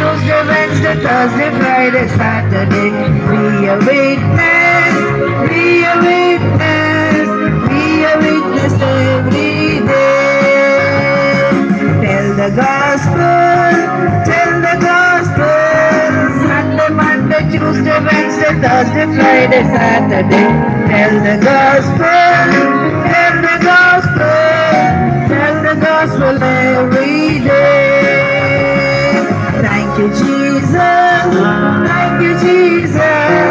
Tuesday, Wednesday, Thursday, Friday, Saturday. Be a witness, be a witness, be a witness every day. Tell the gospel, tell the gospel. Sunday, Monday, Tuesday, Wednesday, Thursday, Friday, Saturday. Tell the gospel, tell the gospel, tell the gospel every day. Thank you, Jesus. Thank you, Jesus.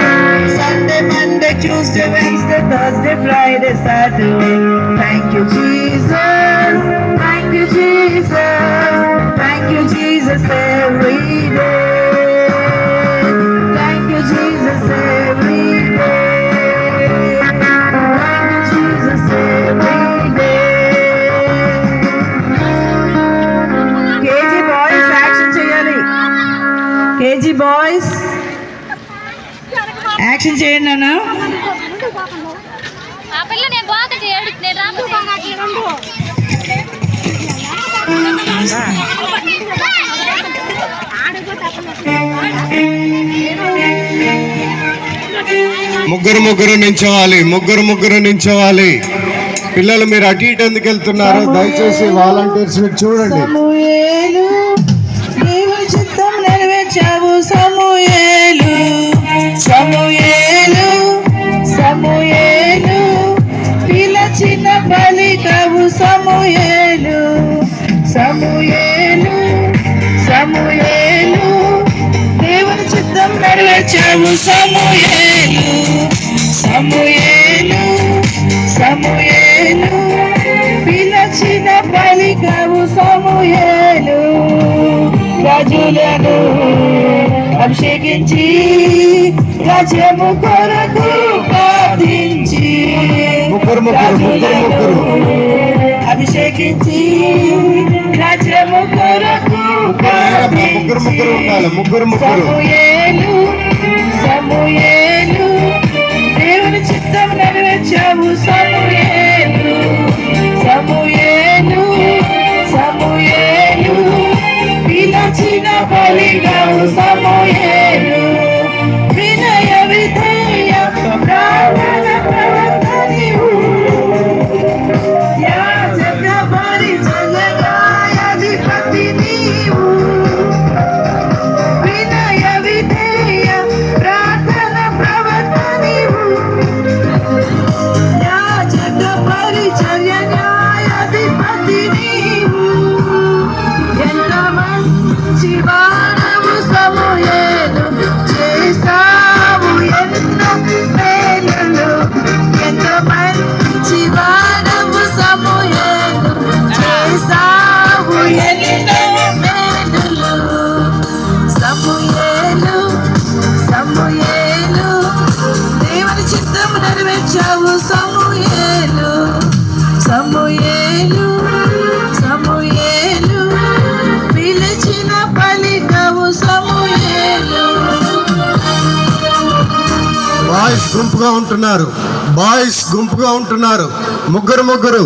Sunday, Monday, Tuesday, Wednesday, Thursday, Friday, Saturday. Thank you, Jesus. Thank you, Jesus. Thank you, Jesus, every day. Thank you, Jesus, every day. Thank you, Jesus, every day. KG boys, action cheyali. KG boys, action చేయండి నాన్న. ఆ పిల్ల నేను బాగా చేయడు నేను ముగ్గురు ముగ్గురు నించోవాలి, ముగ్గురు ముగ్గురు నించోవాలి. పిల్లలు మీరు అటు ఇటు ఎందుకు వెళ్తున్నారు? దయచేసి వాలంటీర్స్ చూడండి. సమూయేలు దేవుని చిత్తం నెరవేర్చావు. సమూయేలు సమూయేలు సమూయేలు పిలచిన పలికవు. సమూయేలు సమూయేలు సమూయేలు దేవుని చిత్తం నెరవేర్చావు. సమూయేలు సమూయేలు సమూయేలు పిలచిన పలికవు. సమూయేలు రాజులను అభిషేకించి రాజ్యము కొరకు ప్రార్థించి రాజులను అభిషేకించి రాజ్యము కొరకు ప్రార్థించి. సమూయేలు సమూయేలు దేవుని చిత్తం నెరవేర్చావు. సమూయేలు సమూయేలు సమూయేలు పిలచిన పలికవు. సమూయేలు వినయ విధేయ ప్రార్థన ప్రవర్తన నీవు. యాజక పరిచర్యాధిపతి నీవు. వినయ విధేయ ప్రార్థన ప్రవర్తన నీవు. యాజక పరిచర్యాధిపతి నీవు. ఎంత మంచి వాడవు సమూయేలు, చేసావు ఎన్నో మేలులు. ఎంత మంచి వాడవు సమూయేలు, చేసావు ఎన్నో మేలులు. సమూయేలు సమూయేలు దేవుని చిత్తం నెరవేర్చావు. సమూయేలు సమూయేలు సమూయేలు పిలిచిన పలికవు. సమూయేలు. బాయ్స్ గుంపుగా ఉంటున్నారు, బాయ్స్ గుంపుగా ఉంటున్నారు. ముగ్గురు ముగ్గురు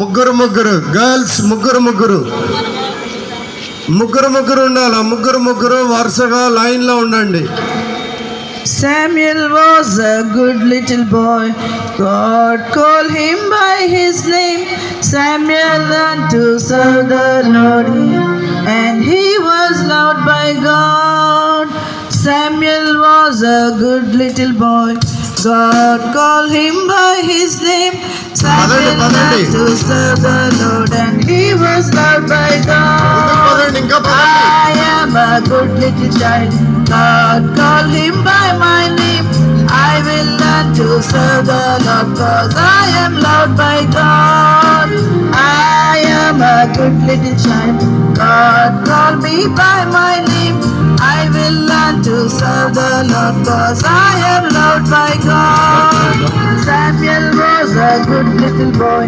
ముగ్గురు ముగ్గురు గర్ల్స్ ముగ్గురు ముగ్గురు ముగ్గురు ముగ్గురు ఉండాలి. ముగ్గురు ముగ్గురు వరుసగా లైన్లో ఉండండి. Samuel was a good little boy. God called him by his name. Samuel learned to serve the Lord, and he was loved by God. Samuel was a good little boy. God called him by his name. Samuel learned to serve the Lord, and he was loved by God. I am a good little child. God called him by my name. I will learn to serve the Lord, 'cause I am loved by God. I am a good little child. God called me by my name. I will learn to serve the Lord, 'cause I am loved by God. Samuel was a good little boy.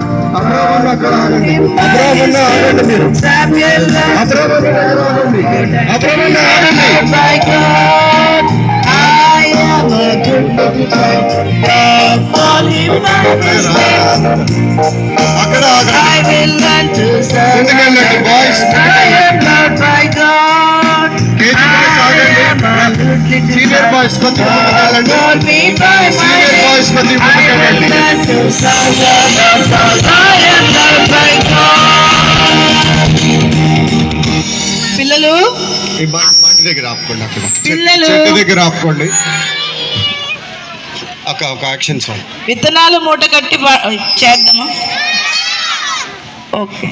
Samuel learned to serve by God. I am a good little child. God called him by his name. I will learn to serve the Lord. I am loved by God. Juniors కొద్దిగా ముందుకెళ్ళండి, senior boys కొద్దిగా ముందుకెళ్ళండి. పిల్లలు ఈ బండి దగ్గర ఆపుకోండి, అక్కడ పిల్లలు. చెట్టు దగ్గర ఆపుకోండి. ఒక యాక్షన్ సాంగ్. విత్తనాలు మూట కట్టి చేద్దామా? ఓకే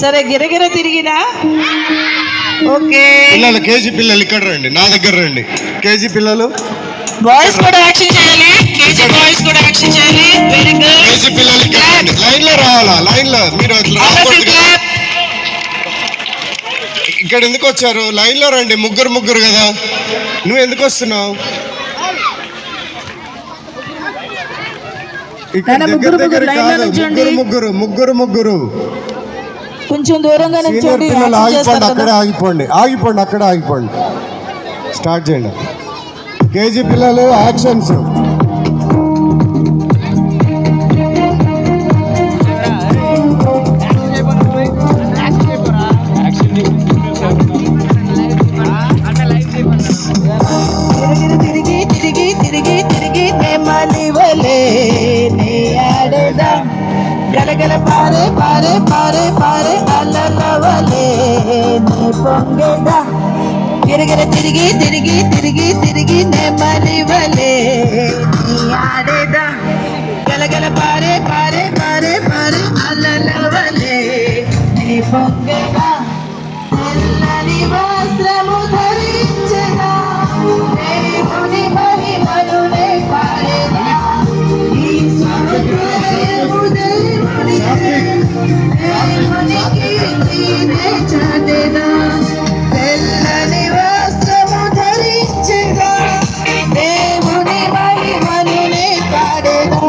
సరే, గిరగిర తిరిగినా ఓకే. పిల్లలు, కేజీ పిల్లలు ఇక్కడ రండి, నా దగ్గర రండి. కేజీ పిల్లలు, బాయ్స్ కూడా యాక్షన్ చేయాలి. కేజీ బాయ్స్ కూడా యాక్షన్ చేయాలి. Very good. కేజీ పిల్లలు ఇక్కడ రండి. లైన్ లో రావాలా? లైన్ లో మీరు అట్లా రాకూడదు కదా. ఇక్కడ ఎందుకు వచ్చారు? లైన్ లో రండి. ముగ్గురు కదా. నువ్వు ఎందుకు వస్తున్నావు? ఇక్కడ దగ్గర కాదు. ముగ్గురు కొంచెం దూరంగా సీనియర్ పిల్లలు ఆగిపోండి, అక్కడే ఆగిపోండి. స్టార్ట్ చేయండి. కేజీ పిల్లలు యాక్షన్స్. తిరిగి నెమలివలే నే ఆడేదాం, గలగల పారే పారే పారే పారే అలలవలే నే పొంగేదా. తిరిగి నెమలివలే నీ ఆడేదా, గలగల పారే పారే పారే పారే అలలవలే నీ పొంగేదా. తెల్లని వస్త్రము ధరించెదా, దేవుని మహిమను నే పాడేదా. ఈ స్వాతంత్ర్యము దేవునికి నే చాటేదా. తెల్లని వస్త్రము ధరించెదా, దేవుని మహిమను నే పాడేదా.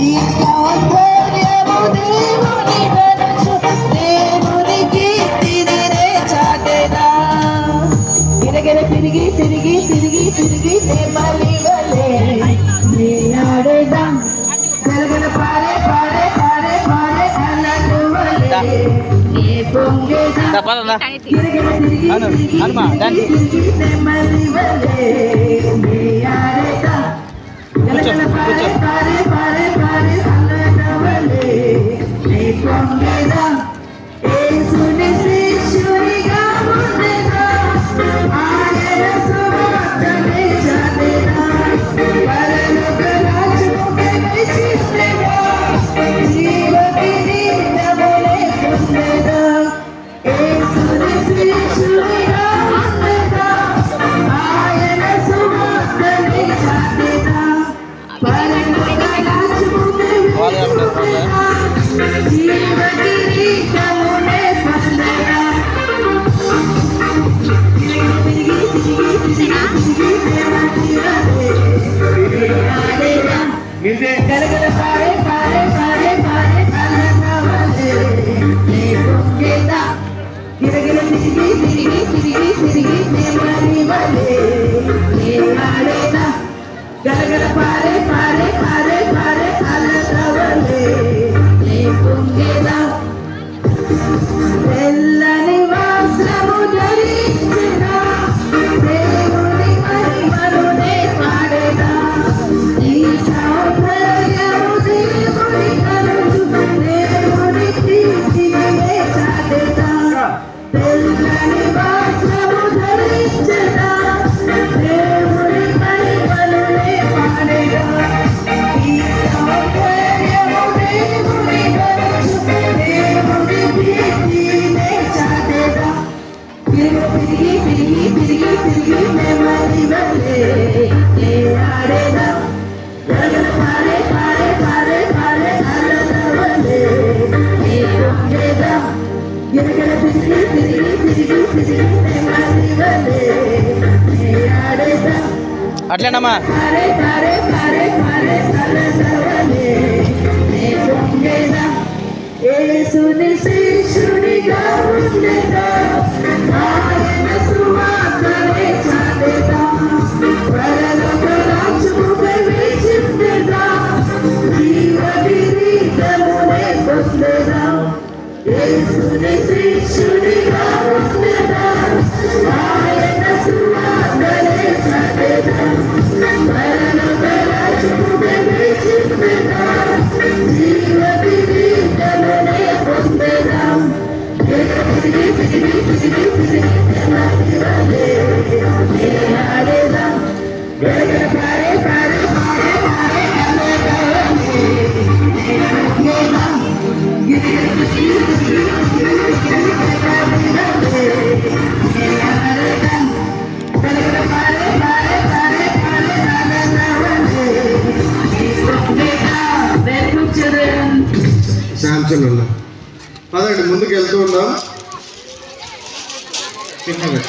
ఈ స్వాతంత్ర్యము దేవుని ధనసు, దేవుని కీర్తిని నే చాటేదా. గిరగిర తిరిగి నెమలివలే నే ఆడేదా, గలగల పారే పారే పారే పారే అలలవలే నే పొంగేదా. గిరగిర తిరిగి నెమలివలే నే ఆడేదా, గలగల పారే పారే పారే పారే అలలవలే నే పొంగేదా. యేసుని శిష్యునిగా ఉండేదా, ఆయన సువార్తనే చాటేదా. పరలోక రాజ్యము ప్రవేశించెదా, జీవ కిరీటమునే పొందెదా. యేసుని శిష్యునిగా ఉండేదా, ఆయన సువార్తనే చాటేదా. పరలోక రాజ్యము ప్రవేశించెదా, జీవ కిరీటమునే పొందెదా. గలగల పారే పారే పారే పారే అలలవలే నే పొంగేదా. గిరగిర తిరిగి నెమలివలే నే ఆడేదా, గలగల పారే పారే పారే పారే అలలవలే నే పొంగేదా. తెల్లని వస్త్రము ధరించెదా, దేవుని మహిమను నే పాడేదా. ఈ సౌందర్యము దేవుని కనులు, దేవుని కీర్తిని నే చాటేదా. తెల్లని వస్త్రము ధరించెదా, దేవుని మహిమను నే పాడేదా. ఈ సౌందర్యము దేవుని కనులు, దేవుని కీర్తిని నే చాటేదా. తిరిగి నెమలివలే నే ఆడేదా, గలగల పారే పారే పారే పారే అలలవలే నే పొంగేదా. గిరగిర తిరిగి నెమలివలే నే ఆడేదా, అట్లేనమ్మా. పారే పారే పారే పారే అలలవలే నే పొంగేదా. యేసుని శిష్యునిగా ఉండేదా, ఆయన సువార్తనే చాటేదా. పరలోక రాజ్యము ప్రవేశించెదా, జీవ కిరీటమునే పొందెదా. యేసుని శిష్యునిగా ఉండేదా, ఆయన సువార్తనే చాటేదా. శాంసన్ ఉన్నా పదండి ముందుకు వెళ్తూ ఉందాం. చిన్నగా